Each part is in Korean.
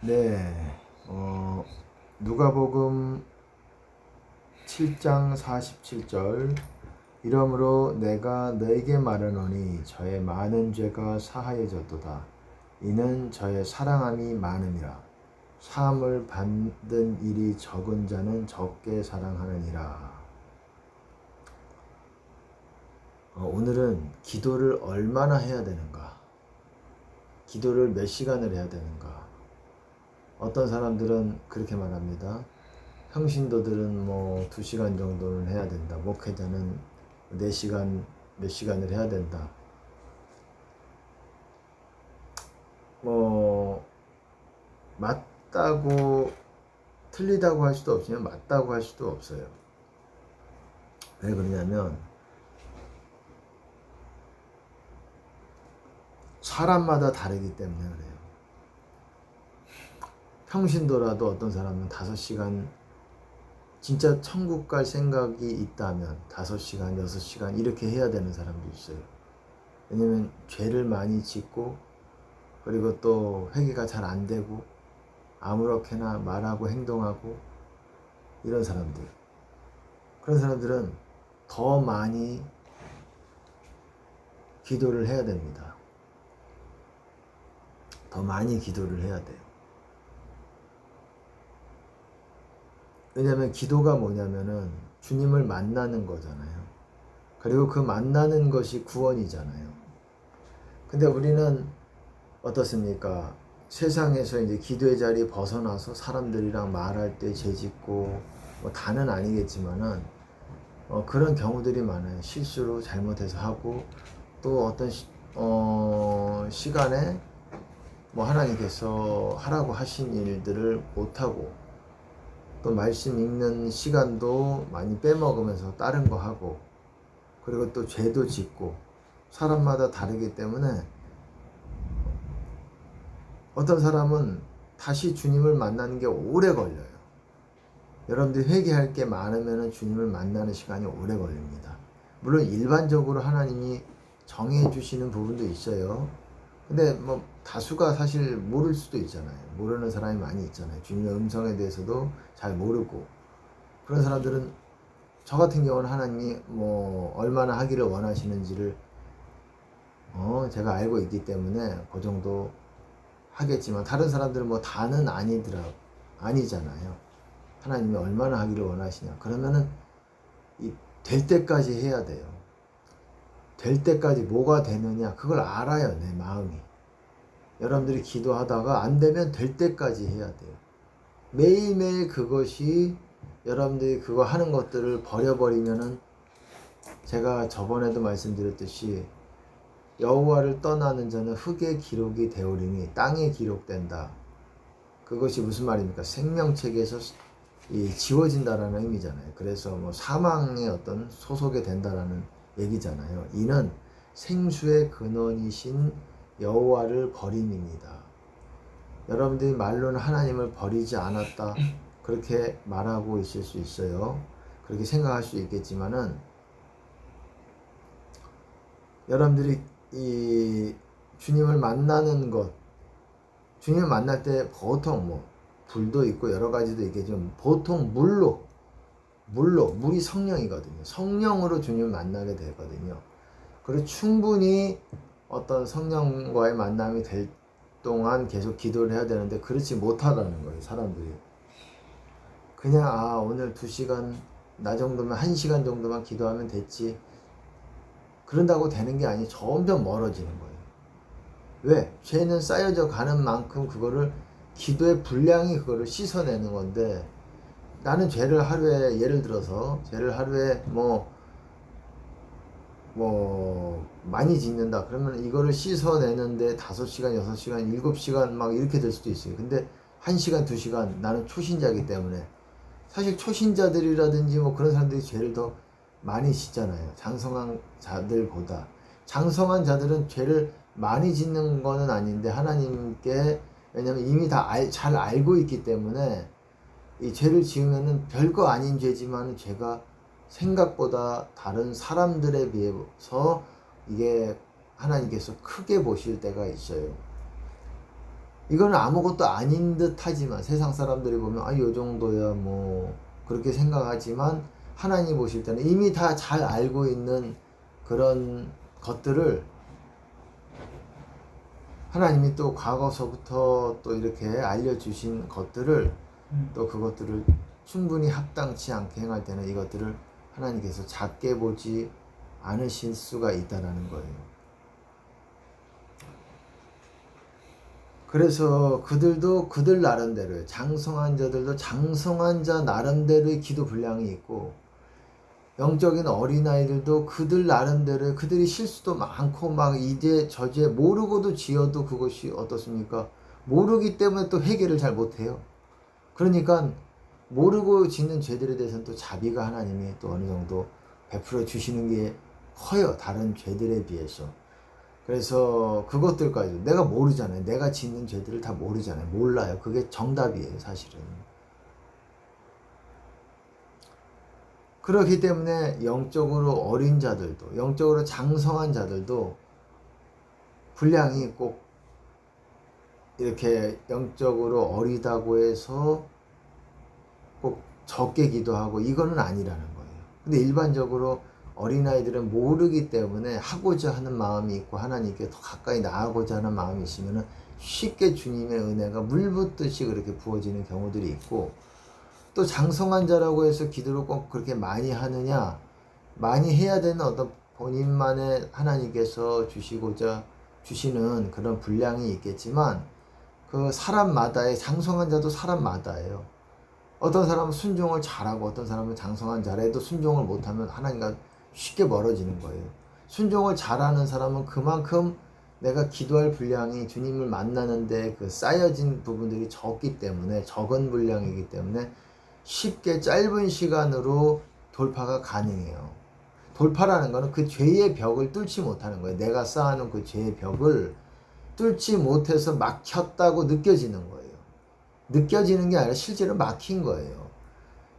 네, 누가복음 7장 47절 이러므로 내가 너에게 말하노니 저의 많은 죄가 사하여졌도다. 이는 저의 사랑함이 많음이라. 사함을 받는 일이 적은 자는 적게 사랑하느니라. 오늘은 기도를 얼마나 해야 되는가? 기도를 몇 시간을 해야 되는가? 어떤 사람들은 그렇게 말합니다. 평신도들은 뭐 2시간 정도는 해야 된다. 목회자는 4시간 몇 시간을 해야 된다. 뭐 맞다고 틀리다고 할 수도 없지만 맞다고 할 수도 없어요. 왜 그러냐면 사람마다 다르기 때문에 그래요. 평신도라도 어떤 사람은 5시간 진짜 천국 갈 생각이 있다면 5시간, 6시간 이렇게 해야 되는 사람도 있어요. 왜냐면 죄를 많이 짓고 그리고 또 회개가 잘 안 되고 아무렇게나 말하고 행동하고 이런 사람들. 그런 사람들은 더 많이 기도를 해야 됩니다. 더 많이 기도를 해야 돼요. 왜냐면 기도가 뭐냐면은 주님을 만나는 거잖아요. 그리고 그 만나는 것이 구원이잖아요. 근데 우리는 어떻습니까? 세상에서 이제 기도의 자리 벗어나서 사람들이랑 말할 때 죄짓고 뭐 다는 아니겠지만은 그런 경우들이 많아요. 실수로 잘못해서 하고 또 어떤 시간에 뭐 하나님께서 하라고 하신 일들을 못하고 또 말씀 읽는 시간도 많이 빼먹으면서 다른 거 하고 그리고 또 죄도 짓고 사람마다 다르기 때문에 어떤 사람은 다시 주님을 만나는 게 오래 걸려요. 여러분들이 회개할 게 많으면 주님을 만나는 시간이 오래 걸립니다. 물론 일반적으로 하나님이 정해 주시는 부분도 있어요. 근데 뭐 다수가 사실 모를 수도 있잖아요. 모르는 사람이 많이 있잖아요. 주님의 음성에 대해서도 잘 모르고 그런 사람들은 저 같은 경우는 하나님이 뭐 얼마나 하기를 원하시는지를 제가 알고 있기 때문에 그 정도 하겠지만 다른 사람들은 뭐 다는 아니잖아요. 하나님이 얼마나 하기를 원하시냐. 그러면은 될 때까지 해야 돼요. 될 때까지 뭐가 되느냐 그걸 알아요. 내 마음이. 여러분들이 기도하다가 안 되면 될 때까지 해야 돼요. 매일매일 그것이 여러분들이 그거 하는 것들을 버려버리면은 제가 저번에도 말씀드렸듯이 여호와를 떠나는 자는 흙의 기록이 되오리니 땅에 기록된다. 그것이 무슨 말입니까? 생명책에서 지워진다라는 의미잖아요. 그래서 뭐 사망의 어떤 소속이 된다라는 얘기잖아요. 이는 생수의 근원이신 여호와를 버림입니다. 여러분들이 말로는 하나님을 버리지 않았다 그렇게 말하고 있을 수 있어요. 그렇게 생각할 수 있겠지만은 여러분들이 이 주님을 만나는 것, 주님을 만날 때 보통 뭐 불도 있고 여러 가지도 있겠지만 보통 물이 성령이거든요. 성령으로 주님을 만나게 되거든요. 그리고 충분히 어떤 성령과의 만남이 될 동안 계속 기도를 해야 되는데 그렇지 못하다는 거예요. 사람들이 그냥 오늘 2시간 나 정도면 1시간 정도만 기도하면 됐지 그런다고 되는 게 아니고 점점 멀어지는 거예요. 왜? 죄는 쌓여져 가는 만큼 그거를 기도의 분량이 그거를 씻어내는 건데 나는 죄를 하루에 예를 들어서 죄를 하루에 많이 짓는다 그러면 이거를 씻어내는데 5시간 6시간 7시간 막 이렇게 될 수도 있어요. 근데 1시간 2시간 나는 초신자이기 때문에 사실 초신자들이라든지 뭐 그런 사람들이 죄를 더 많이 짓잖아요. 장성한 자들보다. 장성한 자들은 죄를 많이 짓는 거는 아닌데 하나님께 왜냐면 이미 다 잘 알고 있기 때문에 이 죄를 지으면은 별거 아닌 죄지만 죄가 생각보다 다른 사람들에 비해서 이게 하나님께서 크게 보실 때가 있어요. 이거는 아무것도 아닌 듯 하지만 세상 사람들이 보면 아, 요 정도야 뭐 그렇게 생각하지만 하나님 보실 때는 이미 다 잘 알고 있는 그런 것들을 하나님이 또 과거서부터 또 이렇게 알려주신 것들을 또 그것들을 충분히 합당치 않게 행할 때는 이것들을 하나님께서 작게 보지 않으실 수가 있다라는 거예요. 그래서 그들도 그들 나름대로요. 장성한 자들도 장성한 자 나름대로의 기도 분량이 있고, 영적인 어린아이들도 그들 나름대로 그들이 실수도 많고 막 이제 저제 모르고도 지어도 그것이 어떻습니까? 모르기 때문에 또 회개를 잘 못해요. 그러니까 모르고 짓는 죄들에 대해서는 또 자비가 하나님이 또 어느 정도 베풀어 주시는 게 커요. 다른 죄들에 비해서. 그래서 그것들까지 내가 모르잖아요. 내가 짓는 죄들을 다 모르잖아요. 몰라요. 그게 정답이에요, 사실은. 그렇기 때문에 영적으로 어린 자들도, 영적으로 장성한 자들도 분량이 꼭 이렇게 영적으로 어리다고 해서 꼭 적게 기도하고 이거는 아니라는 거예요. 근데 일반적으로 어린아이들은 모르기 때문에 하고자 하는 마음이 있고 하나님께 더 가까이 나아가고자 하는 마음이 있으면 쉽게 주님의 은혜가 물 붓듯이 그렇게 부어지는 경우들이 있고, 또 장성한 자라고 해서 기도를 꼭 그렇게 많이 하느냐, 많이 해야 되는 어떤 본인만의 하나님께서 주시고자 주시는 그런 분량이 있겠지만, 그 사람마다의 장성한 자도 사람마다예요. 어떤 사람은 순종을 잘하고 어떤 사람은 장성한 자라도 순종을 못하면 하나님과 쉽게 멀어지는 거예요. 순종을 잘하는 사람은 그만큼 내가 기도할 분량이 주님을 만나는데 그 쌓여진 부분들이 적기 때문에, 적은 분량이기 때문에 쉽게 짧은 시간으로 돌파가 가능해요. 돌파라는 거는 그 죄의 벽을 뚫지 못하는 거예요. 내가 쌓아놓은 그 죄의 벽을 뚫지 못해서 막혔다고 느껴지는 거예요. 느껴지는 게 아니라 실제로 막힌 거예요.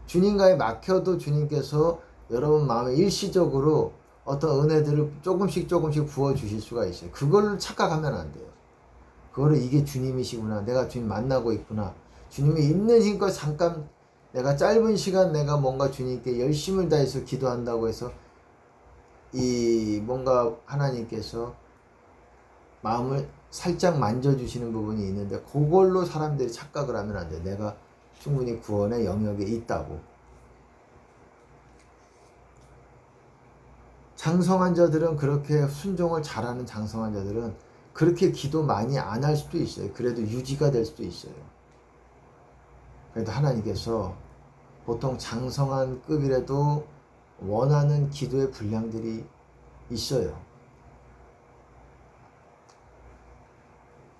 주님과의 막혀도 주님께서 여러분 마음에 일시적으로 어떤 은혜들을 조금씩 부어주실 수가 있어요. 그걸 착각하면 안 돼요. 그거를 이게 주님이시구나. 내가 주님 만나고 있구나. 주님이 있는 힘껏 잠깐 내가 짧은 시간 내가 뭔가 주님께 열심을 다해서 기도한다고 해서 이 뭔가 하나님께서 마음을 살짝 만져주시는 부분이 있는데 그걸로 사람들이 착각을 하면 안 돼요. 내가 충분히 구원의 영역에 있다고. 장성한 자들은 그렇게 순종을 잘하는 장성한 자들은 그렇게 기도 많이 안 할 수도 있어요. 그래도 유지가 될 수도 있어요. 그래도 하나님께서 보통 장성한 급이라도 원하는 기도의 분량들이 있어요.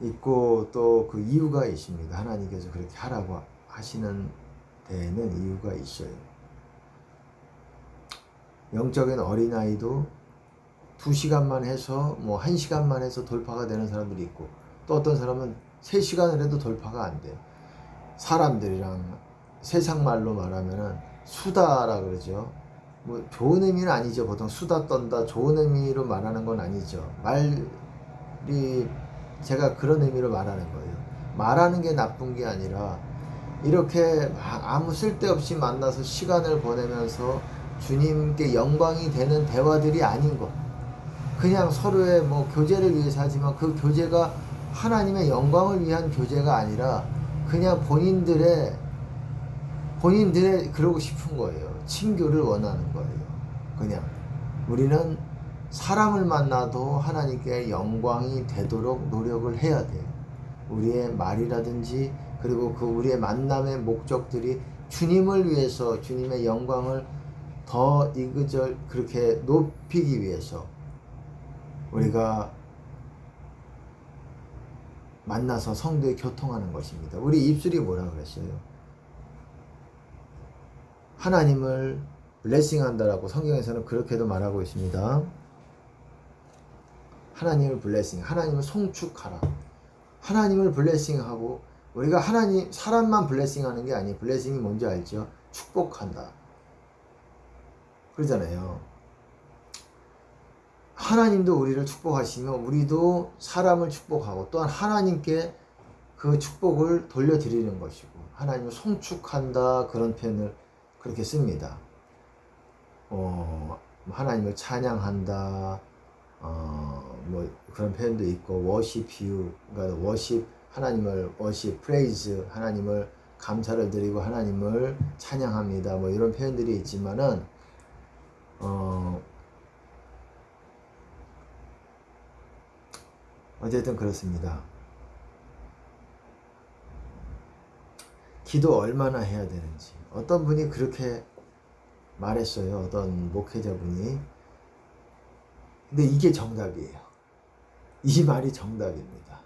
있고 또 그 이유가 있습니다. 하나님께서 그렇게 하라고 하시는 데에는 이유가 있어요. 영적인 어린아이도 2시간만 해서 뭐 1시간만 해서 돌파가 되는 사람들이 있고, 또 어떤 사람은 3시간을 해도 돌파가 안 돼요. 사람들이랑 세상 말로 말하면은 수다라 그러죠. 뭐 좋은 의미는 아니죠. 보통 수다 떤다 좋은 의미로 말하는 건 아니죠. 말이 제가 그런 의미로 말하는 거예요. 말하는 게 나쁜 게 아니라 이렇게 아무 쓸데없이 만나서 시간을 보내면서 주님께 영광이 되는 대화들이 아닌 것. 그냥 서로의 뭐 교제를 위해서 하지만 그 교제가 하나님의 영광을 위한 교제가 아니라 그냥 본인들의 그러고 싶은 거예요. 친교를 원하는 거예요. 그냥 우리는 사람을 만나도 하나님께 영광이 되도록 노력을 해야 돼요. 우리의 말이라든지 그리고 그 우리의 만남의 목적들이 주님을 위해서 주님의 영광을 더 이그절 그렇게 높이기 위해서 우리가 만나서 성도에 교통하는 것입니다. 우리 입술이 뭐라 그랬어요? 하나님을 블레싱한다라고 성경에서는 그렇게도 말하고 있습니다. 하나님을 블레싱, 하나님을 송축하라. 하나님을 블레싱하고 우리가 하나님 사람만 블레싱하는 게 아니에요. 블레싱이 뭔지 알죠? 축복한다. 그러잖아요. 하나님도 우리를 축복하시며 우리도 사람을 축복하고 또한 하나님께 그 축복을 돌려드리는 것이고, 하나님을 송축한다, 그런 표현을 그렇게 씁니다. 하나님을 찬양한다, 뭐 그런 표현도 있고, 워십 뷰, 그러니까 워십, 하나님을 워십, 프레이즈, 하나님을 감사를 드리고 하나님을 찬양합니다, 뭐 이런 표현들이 있지만은 어쨌든 그렇습니다. 기도 얼마나 해야 되는지, 어떤 분이 그렇게 말했어요. 어떤 목회자분이. 근데 이게 정답이에요. 이 말이 정답입니다.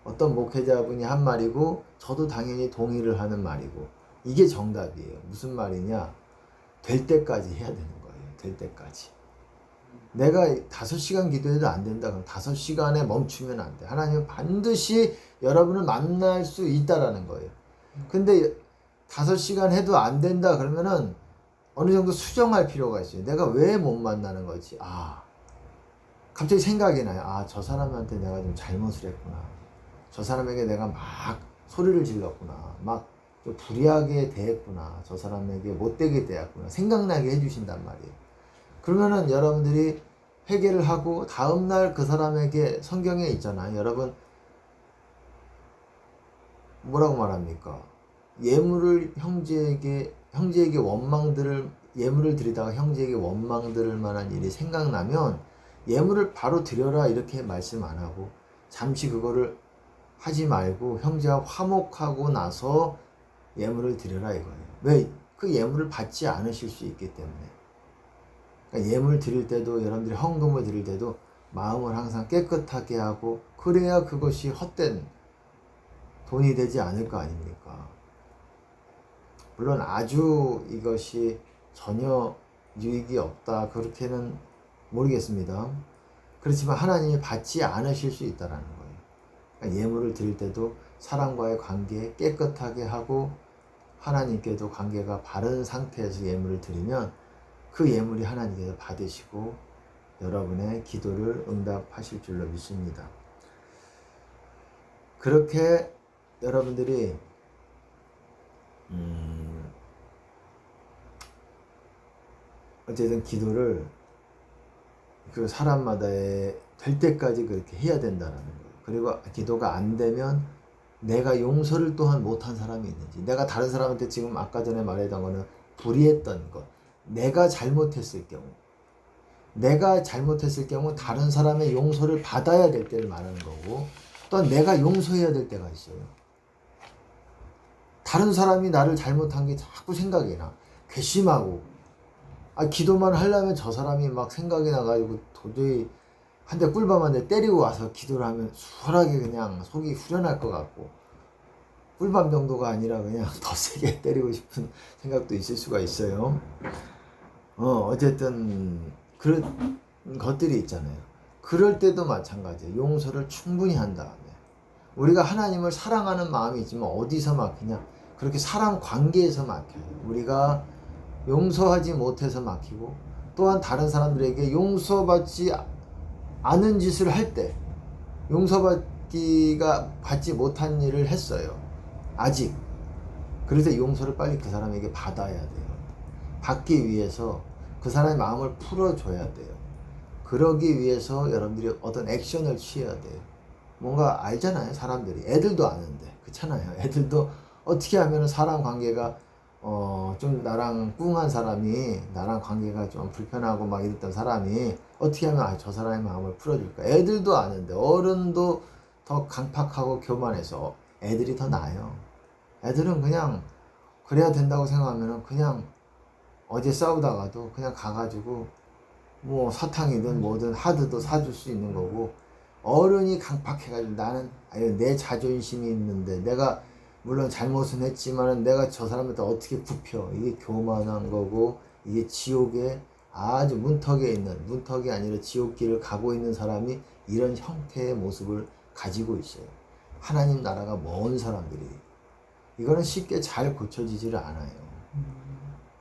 어떤 목회자분이 한 말이고 저도 당연히 동의를 하는 말이고, 이게 정답이에요. 무슨 말이냐, 될 때까지 해야 되는 거예요. 될 때까지. 내가 5시간 기도해도 안 된다 그럼 5시간에 멈추면 안 돼. 하나님은 반드시 여러분을 만날 수 있다라는 거예요. 근데 5시간 해도 안 된다 그러면은 어느 정도 수정할 필요가 있어요. 내가 왜 못 만나는 거지? 갑자기 생각이 나요. 저 사람한테 내가 좀 잘못을 했구나. 저 사람에게 내가 막 소리를 질렀구나. 막 좀 불리하게 대했구나. 저 사람에게 못되게 대했구나. 생각나게 해주신단 말이에요. 그러면은 여러분들이 회개를 하고 다음날 그 사람에게, 성경에 있잖아요. 여러분, 뭐라고 말합니까? 예물을 형제에게 예물을 드리다가 형제에게 원망들을 만한 일이 생각나면 예물을 바로 드려라, 이렇게 말씀 안 하고 잠시 그거를 하지 말고 형제와 화목하고 나서 예물을 드려라 이거예요. 왜? 그 예물을 받지 않으실 수 있기 때문에. 그러니까 예물 드릴 때도, 여러분들이 헌금을 드릴 때도 마음을 항상 깨끗하게 하고, 그래야 그것이 헛된 돈이 되지 않을 거 아닙니까? 물론 아주 이것이 전혀 유익이 없다, 그렇게는 모르겠습니다. 그렇지만 하나님이 받지 않으실 수 있다라는 거예요. 그러니까 예물을 드릴 때도 사람과의 관계 깨끗하게 하고 하나님께도 관계가 바른 상태에서 예물을 드리면 그 예물이 하나님께서 받으시고 여러분의 기도를 응답하실 줄로 믿습니다. 그렇게 여러분들이 어쨌든 기도를 그 사람마다 될 때까지 그렇게 해야 된다는 거예요. 그리고 기도가 안 되면 내가 용서를 또한 못한 사람이 있는지, 내가 다른 사람한테 지금 아까 전에 말했던 거는 불의했던 것, 내가 잘못했을 경우 다른 사람의 용서를 받아야 될 때를 말하는 거고, 또한 내가 용서해야 될 때가 있어요. 다른 사람이 나를 잘못한 게 자꾸 생각이 나. 괘씸하고, 기도만 하려면 저 사람이 막 생각이 나가지고 도저히 한 대 꿀밤 한 대 때리고 와서 기도를 하면 수월하게 그냥 속이 후련할 것 같고, 꿀밤 정도가 아니라 그냥 더 세게 때리고 싶은 생각도 있을 수가 있어요. 어쨌든 그런 것들이 있잖아요. 그럴 때도 마찬가지예요. 용서를 충분히 한 다음에, 우리가 하나님을 사랑하는 마음이 있지만 어디서 막히냐, 그렇게 사람 관계에서 막혀요. 우리가 용서하지 못해서 막히고, 또한 다른 사람들에게 용서받지 않은 짓을 할 때, 받지 못한 일을 했어요. 아직. 그래서 용서를 빨리 그 사람에게 받아야 돼요. 받기 위해서 그 사람의 마음을 풀어줘야 돼요. 그러기 위해서 여러분들이 어떤 액션을 취해야 돼요. 뭔가 알잖아요, 사람들이. 애들도 아는데. 그렇잖아요. 애들도 어떻게 하면 사람 관계가 좀 나랑 꿍한 사람이, 나랑 관계가 좀 불편하고 막 이랬던 사람이 어떻게 하면 저 사람의 마음을 풀어줄까? 애들도 아는데, 어른도 더 강팍하고 교만해서 애들이 더 나아요. 애들은 그냥 그래야 된다고 생각하면 그냥 어제 싸우다가도 그냥 가가지고 뭐 사탕이든 뭐든 하드도 사줄 수 있는 거고, 어른이 강팍해가지고 나는 내 자존심이 있는데, 내가 물론 잘못은 했지만 내가 저 사람한테 어떻게 굽혀, 이게 교만한 거고, 이게 지옥에 아주 문턱이 아니라 지옥길을 가고 있는 사람이 이런 형태의 모습을 가지고 있어요. 하나님 나라가 먼 사람들이. 이거는 쉽게 잘 고쳐지지를 않아요.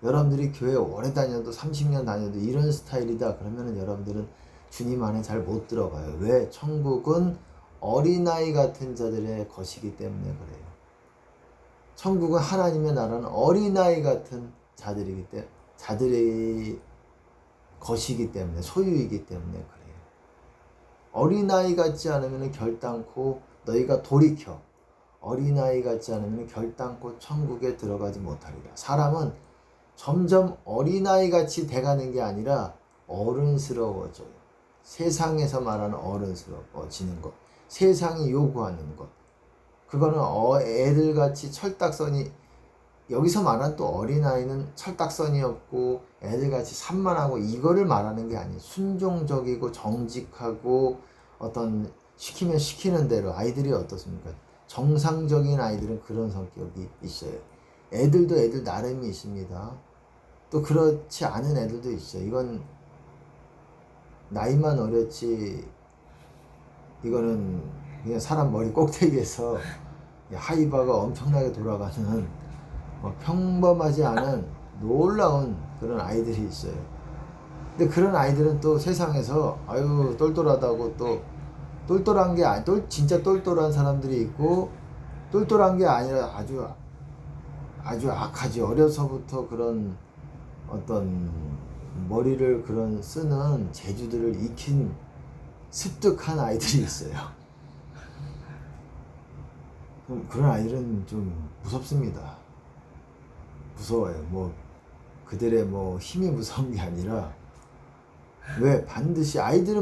여러분들이 교회 오래 다녀도 30년 다녀도 이런 스타일이다 그러면은 여러분들은 주님 안에 잘 못 들어가요. 왜? 천국은 어린아이 같은 자들의 것이기 때문에 그래요. 천국은 하나님의 나라는 어린아이 같은 자들의 것이기 때문에, 소유이기 때문에 그래요. 어린아이 같지 않으면 결단코 너희가 돌이켜 어린아이 같지 않으면 결단코 천국에 들어가지 못하리라. 사람은 점점 어린아이 같이 돼가는 게 아니라 어른스러워져요. 세상에서 말하는 어른스러워지는 것, 세상이 요구하는 것, 그거는 애들같이 철딱서니, 여기서 말하는 또 어린아이는 철딱서니 없고 애들같이 산만하고 이거를 말하는 게 아니에요. 순종적이고 정직하고 어떤 시키면 시키는 대로. 아이들이 어떻습니까? 정상적인 아이들은 그런 성격이 있어요. 애들도 애들 나름이 있습니다. 또 그렇지 않은 애들도 있어요. 이건 나이만 어렸지, 이거는 그냥 사람 머리 꼭대기에서 하이바가 엄청나게 돌아가는 평범하지 않은 놀라운 그런 아이들이 있어요. 근데 그런 아이들은 또 세상에서 아유 똘똘하다고, 또 똘똘한 게 진짜 똘똘한 사람들이 있고, 똘똘한 게 아니라 아주 악하지. 어려서부터 그런 어떤 머리를 그런 쓰는 재주들을 익힌 습득한 아이들이 있어요. 그런 아이들은 좀 무섭습니다. 무서워요. 뭐 그들의 뭐 힘이 무서운 게 아니라, 왜 반드시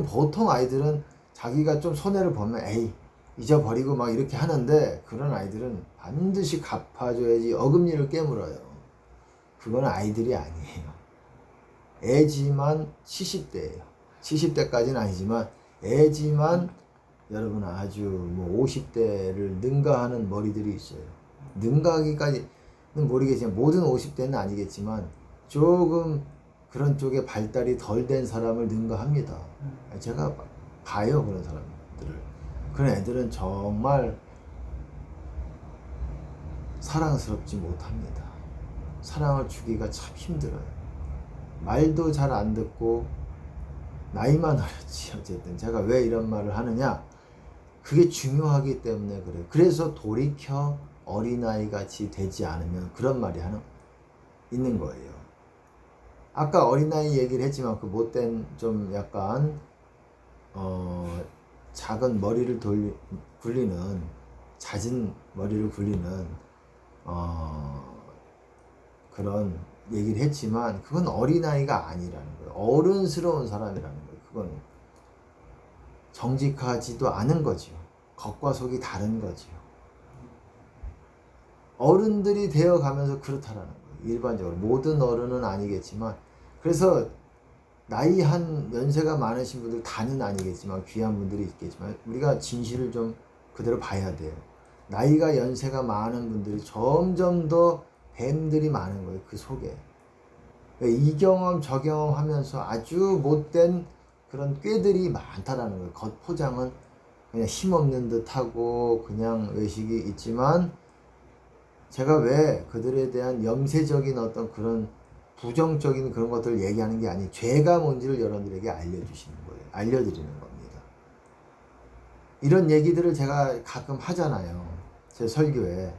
보통 아이들은 자기가 좀 손해를 보면 에이 잊어버리고 막 이렇게 하는데, 그런 아이들은 반드시 갚아줘야지 어금니를 깨물어요. 그건 아이들이 아니에요. 애지만 70대예요. 70대까지는 아니지만 애지만 여러분 아주 뭐 50대를 능가하는 머리들이 있어요. 능가하기까지는 모르겠지만 모든 50대는 아니겠지만 조금 그런 쪽에 발달이 덜 된 사람을 능가합니다. 제가 봐요, 그런 사람들을. 그런 애들은 정말 사랑스럽지 못합니다. 사랑을 주기가 참 힘들어요. 말도 잘 안 듣고 나이만 어렸지. 어쨌든 제가 왜 이런 말을 하느냐, 그게 중요하기 때문에 그래요. 그래서 돌이켜 어린아이 같이 되지 않으면 그런 말이 있는 거예요. 아까 어린아이 얘기를 했지만 그 못된 좀 약간 작은 머리를 굴리는, 잦은 머리를 굴리는 그런 얘기를 했지만, 그건 어린아이가 아니라는 거예요. 어른스러운 사람이라는 거예요. 그건 정직하지도 않은 거지요. 겉과 속이 다른 거지요. 어른들이 되어가면서 그렇다라는 거예요. 일반적으로 모든 어른은 아니겠지만, 그래서 나이 한 연세가 많으신 분들 다는 아니겠지만 귀한 분들이 있겠지만, 우리가 진실을 좀 그대로 봐야 돼요. 나이가 연세가 많은 분들이 점점 더 뱀들이 많은 거예요. 그 속에 이 경험 저 경험 하면서 아주 못된 그런 꾀들이 많다라는 거예요. 겉포장은 그냥 힘없는 듯하고 그냥 외식이 있지만, 제가 왜 그들에 대한 염세적인 어떤 그런 부정적인 그런 것들을 얘기하는 게 아니, 죄가 뭔지를 여러분들에게 알려주시는 거예요. 알려드리는 겁니다. 이런 얘기들을 제가 가끔 하잖아요. 제 설교에.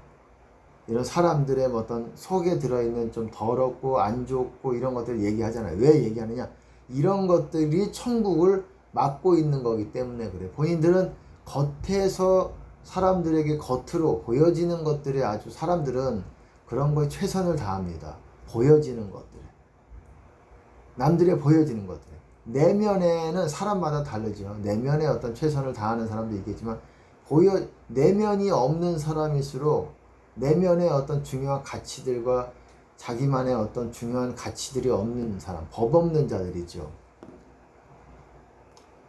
이런 사람들의 어떤 속에 들어있는 좀 더럽고 안 좋고 이런 것들을 얘기하잖아요. 왜 얘기하느냐? 이런 것들이 천국을 막고 있는 거기 때문에 그래요. 본인들은 겉에서 사람들에게 겉으로 보여지는 것들에 아주, 사람들은 그런 거에 최선을 다합니다. 보여지는 것들에. 남들의 보여지는 것들에. 내면에는 사람마다 다르죠. 내면에 어떤 최선을 다하는 사람도 있겠지만, 내면이 없는 사람일수록 내면의 어떤 중요한 가치들과 자기만의 어떤 중요한 가치들이 없는 사람, 법 없는 자들이죠.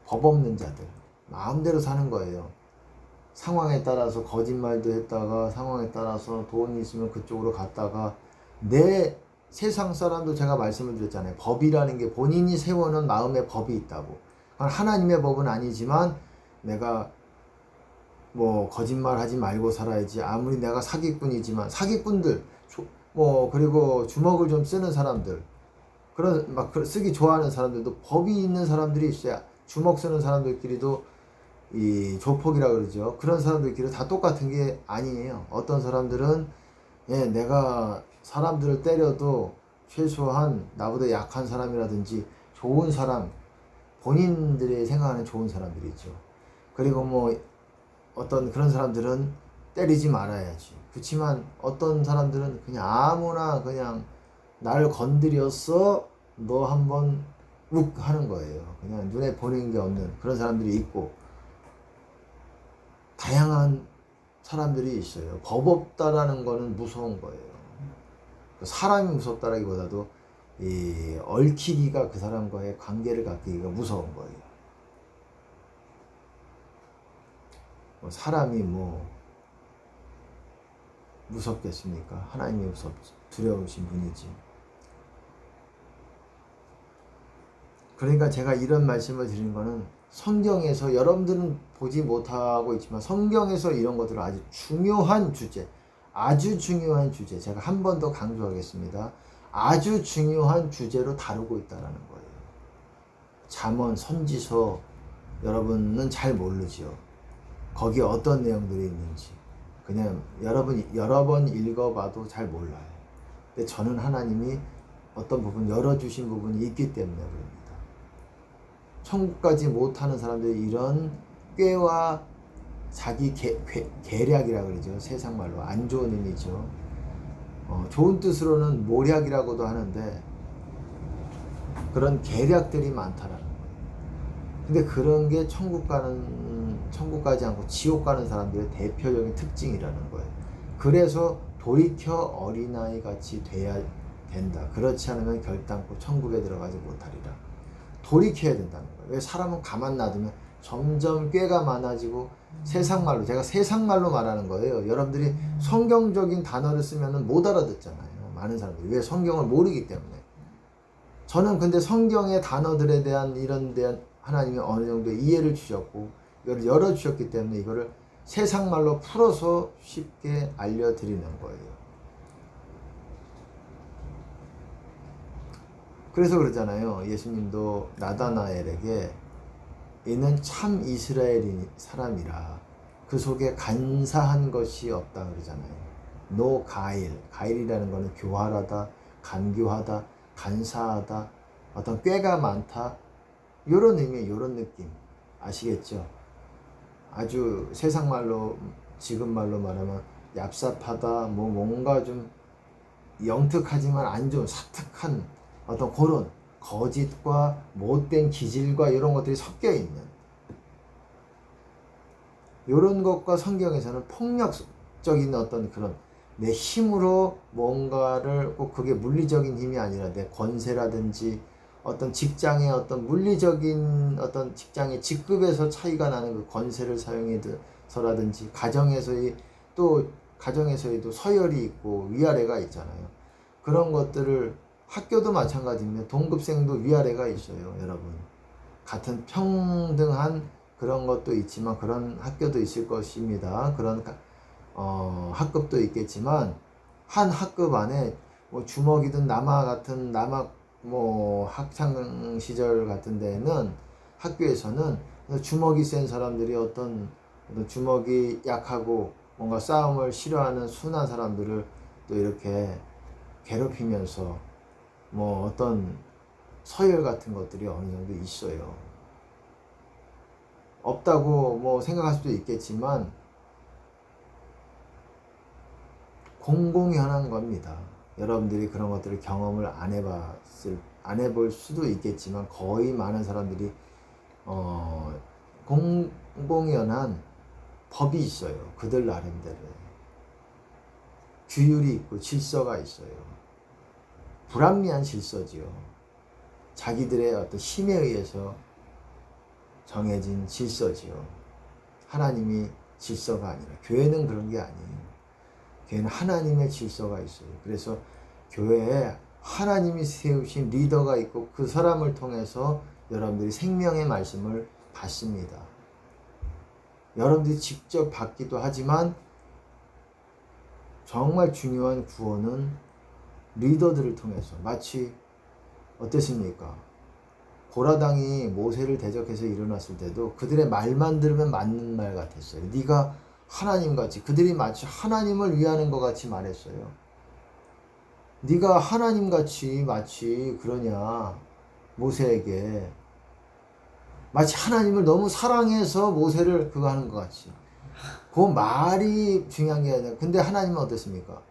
법 없는 자들. 마음대로 사는 거예요. 상황에 따라서 거짓말도 했다가, 상황에 따라서 돈이 있으면 그쪽으로 갔다가, 내 세상 사람도 제가 말씀을 드렸잖아요. 법이라는 게 본인이 세워놓은 마음의 법이 있다고. 하나님의 법은 아니지만 내가 뭐 거짓말 하지 말고 살아야지. 아무리 내가 사기꾼이지만, 사기꾼들 그리고 주먹을 좀 쓰는 사람들, 쓰기 좋아하는 사람들도 법이 있는 사람들이 있어야, 주먹 쓰는 사람들끼리도 이 조폭이라 그러죠. 그런 사람들끼리 다 똑같은 게 아니에요. 어떤 사람들은 내가 사람들을 때려도 최소한 나보다 약한 사람이라든지 좋은 사람, 본인들이 생각하는 좋은 사람들이죠. 그리고 뭐 어떤 그런 사람들은 때리지 말아야지. 그렇지만 어떤 사람들은 그냥 아무나 그냥 나를 건드렸어 너 한번 욱 하는 거예요. 그냥 눈에 보이는 게 없는 그런 사람들이 있고, 다양한 사람들이 있어요. 법 없다라는 거는 무서운 거예요. 사람이 무섭다라기보다도 이 얽히기가, 그 사람과의 관계를 갖기가 무서운 거예요. 사람이 뭐 무섭겠습니까? 하나님이 두려우신 분이지. 그러니까 제가 이런 말씀을 드리는 거는, 성경에서 여러분들은 보지 못하고 있지만 성경에서 이런 것들은 아주 중요한 주제, 아주 중요한 주제, 제가 한 번 더 강조하겠습니다. 아주 중요한 주제로 다루고 있다는 거예요. 잠언, 선지서 여러분은 잘 모르죠. 거기에 어떤 내용들이 있는지 그냥 여러분 여러 번 읽어봐도 잘 몰라요. 근데 저는 하나님이 어떤 부분 열어주신 부분이 있기 때문에 그럽니다. 천국까지 못하는 사람들이 이런 꾀와 자기 계략이라 그러죠. 세상 말로 안 좋은 의미죠. 좋은 뜻으로는 모략이라고도 하는데 그런 계략들이 많다라는 거예요. 근데 그런 게 천국 가지 않고 지옥 가는 사람들의 대표적인 특징이라는 거예요. 그래서 돌이켜 어린아이 같이 돼야 된다. 그렇지 않으면 결단코 천국에 들어가지 못하리라. 돌이켜야 된다는 거예요. 왜? 사람은 가만 놔두면 점점 꾀가 많아지고, 세상 말로, 제가 세상 말로 말하는 거예요. 여러분들이 성경적인 단어를 쓰면 못 알아듣잖아요. 많은 사람들이. 왜? 성경을 모르기 때문에. 저는 근데 성경의 단어들에 대한 하나님이 어느 정도 이해를 주셨고 이걸 열어주셨기 때문에 이거를 세상 말로 풀어서 쉽게 알려드리는 거예요. 그래서 그러잖아요. 예수님도 나다나엘에게 이는 참 이스라엘 사람이라 그 속에 간사한 것이 없다 그러잖아요. 노 가일, 가일이라는 거는 교활하다, 간교하다, 간사하다, 어떤 꾀가 많다, 요런 의미, 요런 느낌 아시겠죠? 아주 세상 말로, 지금 말로 말하면 얍삽하다, 뭐 뭔가 좀 영특하지만 안 좋은, 사특한 어떤 그런 거짓과 못된 기질과 이런 것들이 섞여 있는, 이런 것과 성경에서는 폭력적인 어떤 그런 내 힘으로 뭔가를, 꼭 그게 물리적인 힘이 아니라 내 권세라든지 어떤 직장의 어떤 물리적인 어떤 직장의 직급에서 차이가 나는 그 권세를 사용해서라든지, 가정에서에도 서열이 있고 위아래가 있잖아요. 그런 것들을, 학교도 마찬가지입니다. 동급생도 위아래가 있어요, 여러분. 같은 평등한 그런 것도 있지만 그런 학교도 있을 것입니다. 그런 학급도 있겠지만, 한 학급 안에 뭐 주먹이든 남학 뭐 학창 시절 같은 데는, 학교에서는 주먹이 센 사람들이 어떤 주먹이 약하고 뭔가 싸움을 싫어하는 순한 사람들을 또 이렇게 괴롭히면서 뭐 어떤 서열 같은 것들이 어느 정도 있어요. 없다고 뭐 생각할 수도 있겠지만 공공연한 겁니다. 여러분들이 그런 것들을 경험을 안 해볼 수도 있겠지만 거의 많은 사람들이 공공연한 법이 있어요. 그들 나름대로 규율이 있고 질서가 있어요. 불합리한 질서지요. 자기들의 어떤 힘에 의해서 정해진 질서지요. 하나님이 질서가 아니라, 교회는 그런 게 아니에요. 교회는 하나님의 질서가 있어요. 그래서 교회에 하나님이 세우신 리더가 있고 그 사람을 통해서 여러분들이 생명의 말씀을 받습니다. 여러분들이 직접 받기도 하지만 정말 중요한 구원은 리더들을 통해서, 마치 어떻습니까? 고라당이 모세를 대적해서 일어났을 때도 그들의 말만 들으면 맞는 말 같았어요. 네가 하나님같이, 그들이 마치 하나님을 위하는 것 같이 말했어요. 네가 하나님같이 마치 그러냐, 모세에게. 마치 하나님을 너무 사랑해서 모세를 그거 하는 것 같이. 그 말이 중요한 게 아니라. 근데 하나님은 어떻습니까?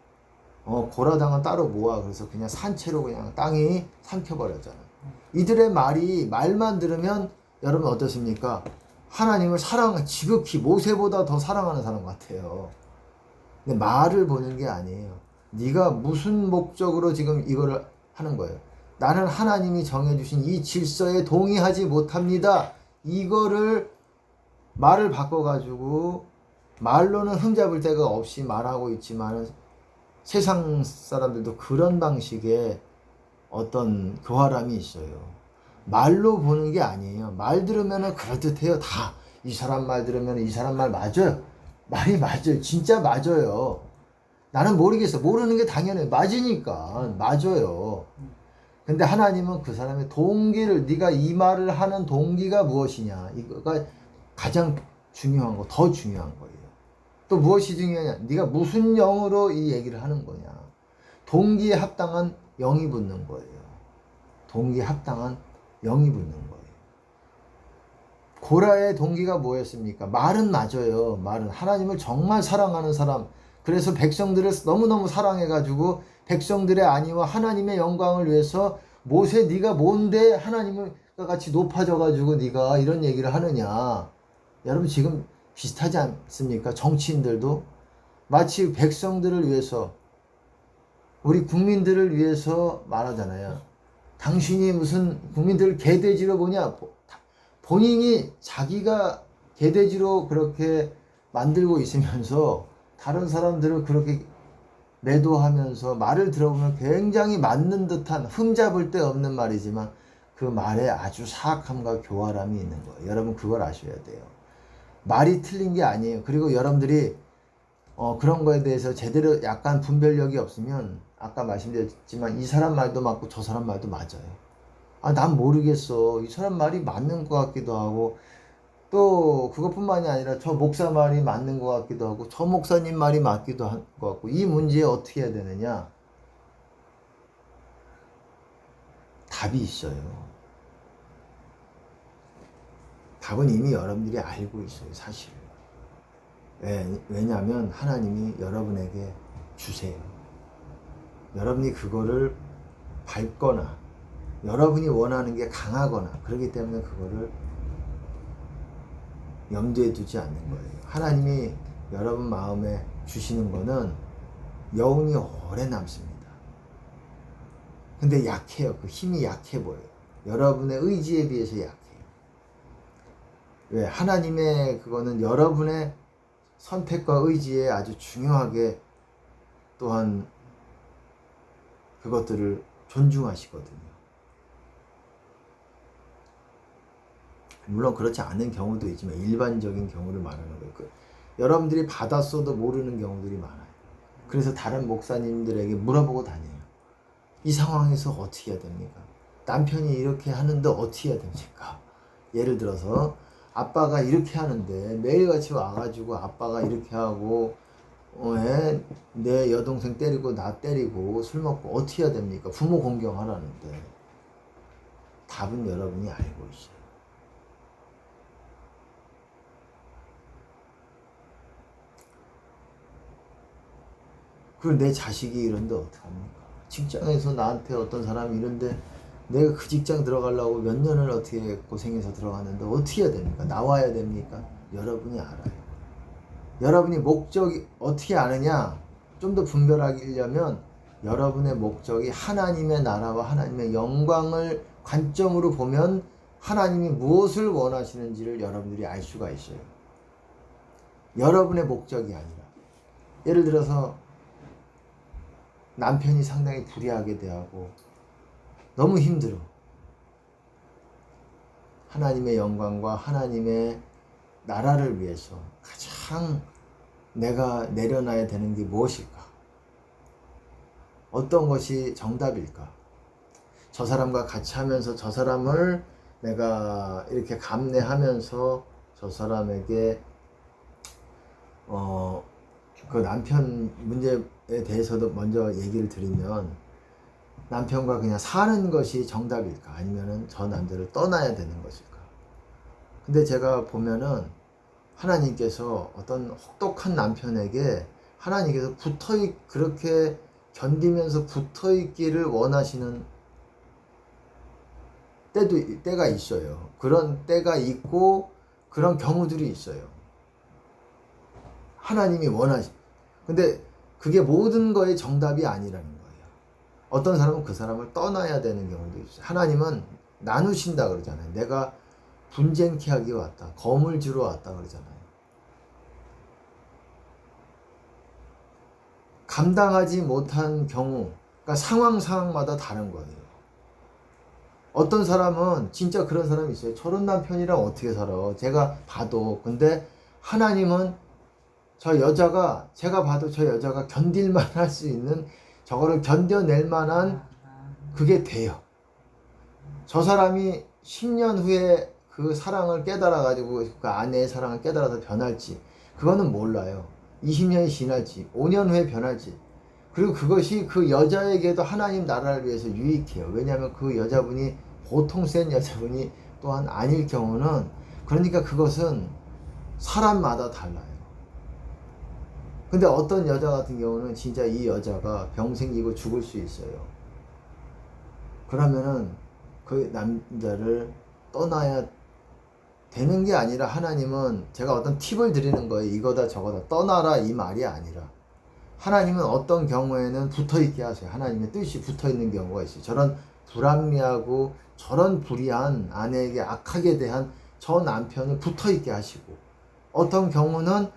고라당은 따로 모아. 그래서 그냥 산채로 그냥 땅이 삼켜버렸잖아요. 이들의 말만 들으면 여러분 어떻습니까? 하나님을 지극히 모세보다 더 사랑하는 사람 같아요. 근데 말을 보는 게 아니에요. 네가 무슨 목적으로 지금 이거를 하는 거예요. 나는 하나님이 정해주신 이 질서에 동의하지 못합니다. 이거를 말을 바꿔가지고 말로는 흠잡을 데가 없이 말하고 있지만 세상 사람들도 그런 방식의 어떤 교활함이 있어요. 말로 보는 게 아니에요. 말 들으면은 그럴듯해요. 다. 이 사람 말 들으면 이 사람 말 맞아요. 말이 맞아요. 진짜 맞아요. 나는 모르겠어. 모르는 게 당연해. 맞으니까. 맞아요. 근데 하나님은 그 사람의 동기를, 네가 이 말을 하는 동기가 무엇이냐. 이거가 가장 중요한 거, 더 중요한 거예요. 또 무엇이 중요하냐. 네가 무슨 영으로 이 얘기를 하는 거냐. 동기에 합당한 영이 붙는 거예요. 동기에 합당한 영이 붙는 거예요. 고라의 동기가 뭐였습니까? 말은 맞아요. 말은 하나님을 정말 사랑하는 사람. 그래서 백성들을 너무너무 사랑해가지고 백성들의 안위와 하나님의 영광을 위해서 모세 네가 뭔데 하나님과 같이 높아져가지고 네가 이런 얘기를 하느냐. 여러분 지금 비슷하지 않습니까? 정치인들도 마치 백성들을 위해서, 우리 국민들을 위해서 말하잖아요. 당신이 무슨 국민들을 개돼지로 보냐? 본인이 자기가 개돼지로 그렇게 만들고 있으면서 다른 사람들을 그렇게 매도하면서 말을 들어보면 굉장히 맞는 듯한, 흠잡을 데 없는 말이지만 그 말에 아주 사악함과 교활함이 있는 거예요. 여러분 그걸 아셔야 돼요. 말이 틀린 게 아니에요. 그리고 여러분들이 그런 거에 대해서 제대로 약간 분별력이 없으면 아까 말씀드렸지만 이 사람 말도 맞고 저 사람 말도 맞아요. 난 모르겠어. 이 사람 말이 맞는 것 같기도 하고, 또 그것뿐만이 아니라 저 목사 말이 맞는 것 같기도 하고, 저 목사님 말이 맞기도 한 것 같고, 이 문제에 어떻게 해야 되느냐? 답이 있어요. 답은 이미 여러분들이 알고 있어요, 사실. 왜냐하면 하나님이 여러분에게 주세요. 여러분이 그거를 밟거나 여러분이 원하는 게 강하거나 그렇기 때문에 그거를 염두에 두지 않는 거예요. 하나님이 여러분 마음에 주시는 거는 여운이 오래 남습니다. 근데 약해요. 그 힘이 약해 보여요. 여러분의 의지에 비해서 약해요. 왜? 하나님의 그거는 여러분의 선택과 의지에 아주 중요하게 또한 그것들을 존중하시거든요. 물론 그렇지 않은 경우도 있지만 일반적인 경우를 말하는 거예요. 여러분들이 받았어도 모르는 경우들이 많아요. 그래서 다른 목사님들에게 물어보고 다녀요. 이 상황에서 어떻게 해야 됩니까? 남편이 이렇게 하는데 어떻게 해야 됩니까? 예를 들어서 아빠가 이렇게 하는데 매일같이 와가지고 아빠가 이렇게 하고 내 여동생 때리고 나 때리고 술 먹고 어떻게 해야 됩니까? 부모 공경하라는데. 답은 여러분이 알고 있어요. 그리고 내 자식이 이런데 어떡합니까? 직장에서 나한테 어떤 사람이 이런데 내가 그 직장 들어가려고 몇 년을 어떻게 고생해서 들어갔는데 어떻게 해야 됩니까? 나와야 됩니까? 여러분이 알아요. 여러분이 목적이 어떻게 아느냐? 좀 더 분별하려면 여러분의 목적이 하나님의 나라와 하나님의 영광을 관점으로 보면 하나님이 무엇을 원하시는지를 여러분들이 알 수가 있어요. 여러분의 목적이 아니라. 예를 들어서 남편이 상당히 불의하게 대하고 너무 힘들어. 하나님의 영광과 하나님의 나라를 위해서 가장 내가 내려놔야 되는 게 무엇일까? 어떤 것이 정답일까? 저 사람과 같이 하면서 저 사람을 내가 이렇게 감내하면서 저 사람에게 그 남편 문제에 대해서도 먼저 얘기를 드리면, 남편과 그냥 사는 것이 정답일까, 아니면은 저 남자를 떠나야 되는 것일까. 근데 제가 보면은 하나님께서 어떤 혹독한 남편에게 하나님께서 그렇게 견디면서 붙어 있기를 원하시는 때가 있어요. 그런 때가 있고 그런 경우들이 있어요. 하나님이 근데 그게 모든 거의 정답이 아니라는 거예요. 어떤 사람은 그 사람을 떠나야 되는 경우도 있어요. 하나님은 나누신다 그러잖아요. 내가 분쟁케 하기 왔다, 검을 주러 왔다 그러잖아요. 감당하지 못한 경우, 그러니까 상황마다 다른 거예요. 어떤 사람은 진짜 그런 사람이 있어요. 저런 남편이랑 어떻게 살아? 제가 봐도. 근데 하나님은 제가 봐도 저 여자가 견딜만 할 수 있는, 저거를 견뎌낼 만한 그게 돼요. 저 사람이 10년 후에 그 사랑을 깨달아가지고 그 아내의 사랑을 깨달아서 변할지, 그거는 몰라요. 20년이 지날지, 5년 후에 변할지. 그리고 그것이 그 여자에게도 하나님 나라를 위해서 유익해요. 왜냐하면 그 여자분이 보통 센 여자분이 또한 아닐 경우는, 그러니까 그것은 사람마다 달라요. 근데 어떤 여자 같은 경우는 진짜 이 여자가 병 생기고 죽을 수 있어요. 그러면은 그 남자를 떠나야 되는 게 아니라, 하나님은, 제가 어떤 팁을 드리는 거예요. 이거다 저거다 떠나라 이 말이 아니라, 하나님은 어떤 경우에는 붙어있게 하세요. 하나님의 뜻이 붙어있는 경우가 있어요. 저런 불합리하고 저런 불의한 아내에게 악하게 대한 저 남편을 붙어있게 하시고, 어떤 경우는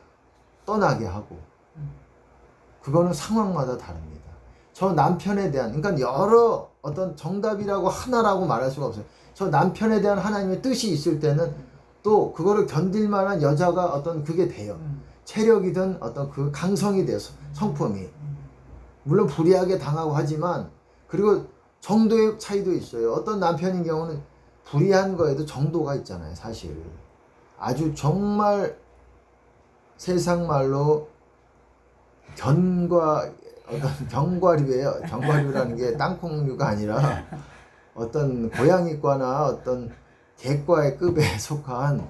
떠나게 하고, 그거는 상황마다 다릅니다. 저 남편에 대한, 그러니까 여러 어떤 정답이라고 하나라고 말할 수가 없어요. 저 남편에 대한 하나님의 뜻이 있을 때는 또 그거를 견딜 만한 여자가 어떤 그게 돼요. 체력이든 어떤 그 강성이 돼서, 성품이. 물론 불의하게 당하고 하지만, 그리고 정도의 차이도 있어요. 어떤 남편인 경우는 불의한 거에도 정도가 있잖아요, 사실. 아주 정말 세상 말로 어떤 견과류예요. 견과류라는 게 땅콩류가 아니라 어떤 고양이과나 어떤 개과의 급에 속한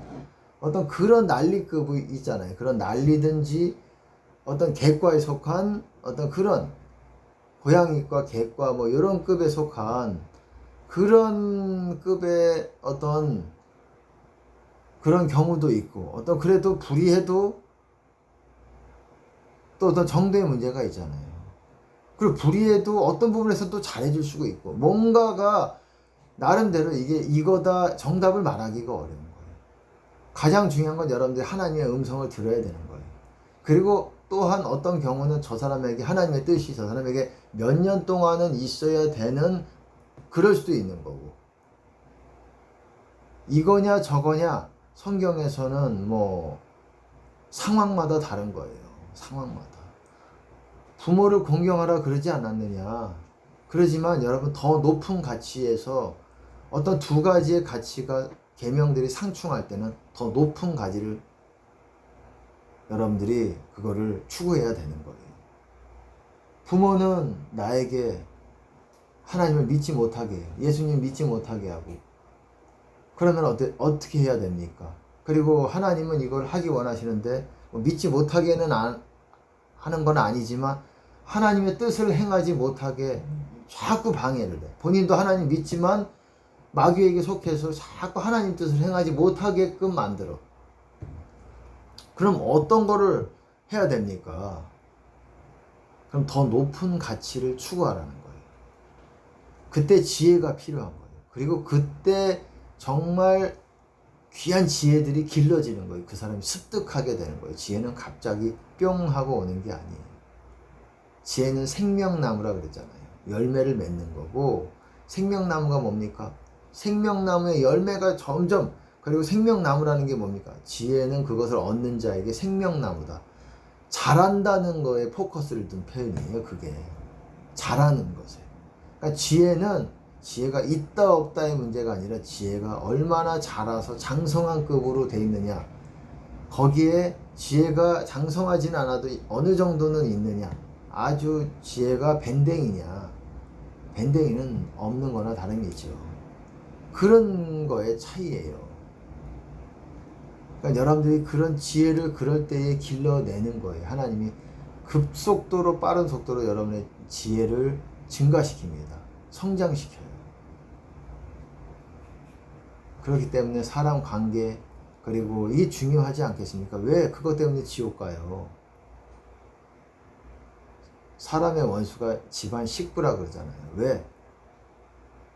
어떤 그런 난리급이 있잖아요. 그런 난리든지 어떤 개과에 속한 어떤 그런 고양이과, 개과 뭐 이런 급에 속한 그런 급의 어떤 그런 경우도 있고, 어떤 그래도 불의해도 또 어떤 정도의 문제가 있잖아요. 그리고 불의해도 어떤 부분에서 또 잘해줄 수가 있고, 뭔가가 나름대로 이거다 정답을 말하기가 어려운 거예요. 가장 중요한 건 여러분들이 하나님의 음성을 들어야 되는 거예요. 그리고 또한 어떤 경우는 저 사람에게 하나님의 뜻이 저 사람에게 몇 년 동안은 있어야 되는, 그럴 수도 있는 거고. 이거냐 저거냐, 성경에서는 뭐 상황마다 다른 거예요. 상황마다. 부모를 공경하라 그러지 않았느냐. 그러지만 여러분, 더 높은 가치에서 어떤 두 가지의 가치가, 계명들이 상충할 때는 더 높은 가치를 여러분들이 그거를 추구해야 되는 거예요. 부모는 나에게 하나님을 믿지 못하게 해요. 예수님 믿지 못하게 하고. 그러면 어떻게 해야 됩니까? 그리고 하나님은 이걸 하기 원하시는데, 믿지 못하게는 하는 건 아니지만 하나님의 뜻을 행하지 못하게 자꾸 방해를 해. 본인도 하나님 믿지만 마귀에게 속해서 자꾸 하나님 뜻을 행하지 못하게끔 만들어. 그럼 어떤 거를 해야 됩니까? 그럼 더 높은 가치를 추구하라는 거예요. 그때 지혜가 필요한 거예요. 그리고 그때 정말 귀한 지혜들이 길러지는 거예요. 그 사람이 습득하게 되는 거예요. 지혜는 갑자기 뿅 하고 오는 게 아니에요. 지혜는 생명나무라 그랬잖아요. 열매를 맺는 거고, 생명나무가 뭡니까? 생명나무의 열매가 점점, 그리고 생명나무라는 게 뭡니까? 지혜는 그것을 얻는 자에게 생명나무다. 잘한다는 거에 포커스를 둔 표현이에요. 그게 잘하는 것에. 그러니까 지혜는 지혜가 있다 없다의 문제가 아니라 지혜가 얼마나 자라서 장성한 급으로 돼 있느냐, 거기에 지혜가 장성하진 않아도 어느 정도는 있느냐, 아주 지혜가 밴댕이냐, 밴댕이는 없는 거나 다름이죠. 그런 거의 차이예요. 그러니까 여러분들이 그런 지혜를 그럴 때에 길러내는 거예요. 하나님이 급속도로, 빠른 속도로 여러분의 지혜를 증가시킵니다. 성장시켜요. 그렇기 때문에 사람 관계, 그리고 이게 중요하지 않겠습니까? 왜 그것 때문에 지옥 가요? 사람의 원수가 집안 식부라 그러잖아요. 왜?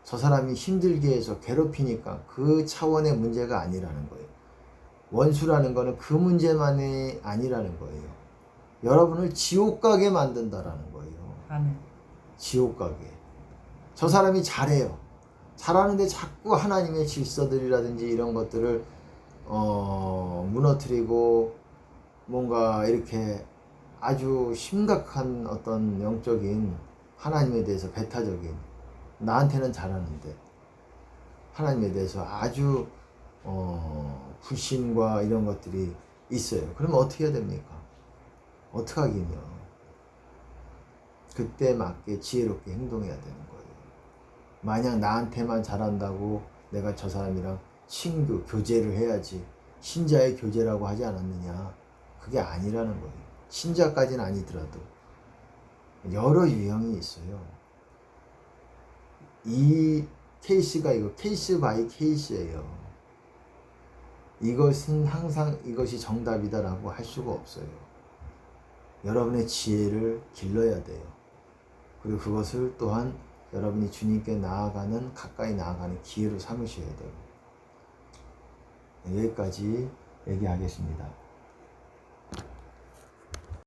저 사람이 힘들게 해서 괴롭히니까 그 차원의 문제가 아니라는 거예요. 원수라는 거는 그 문제만이 아니라는 거예요. 여러분을 지옥 가게 만든다라는 거예요. 아멘. 지옥 가게. 저 사람이 잘해요. 잘하는데 자꾸 하나님의 질서들이라든지 이런 것들을 무너뜨리고 뭔가 이렇게 아주 심각한 어떤 영적인, 하나님에 대해서 배타적인, 나한테는 잘하는데 하나님에 대해서 아주 불신과 이런 것들이 있어요. 그러면 어떻게 해야 됩니까? 어떻게 하긴요. 그때 맞게 지혜롭게 행동해야 되는 거예요. 만약 나한테만 잘한다고 내가 저 사람이랑 친교, 교제를 해야지, 신자의 교제라고 하지 않았느냐. 그게 아니라는 거예요. 신자까지는 아니더라도 여러 유형이 있어요. 이 케이스가 이거 케이스 바이 케이스예요. 이것은 항상 이것이 정답이다라고 할 수가 없어요. 여러분의 지혜를 길러야 돼요. 그리고 그것을 또한 여러분이 주님께 나아가는, 가까이 나아가는 기회로 삼으셔야 돼요. 여기까지 얘기하겠습니다.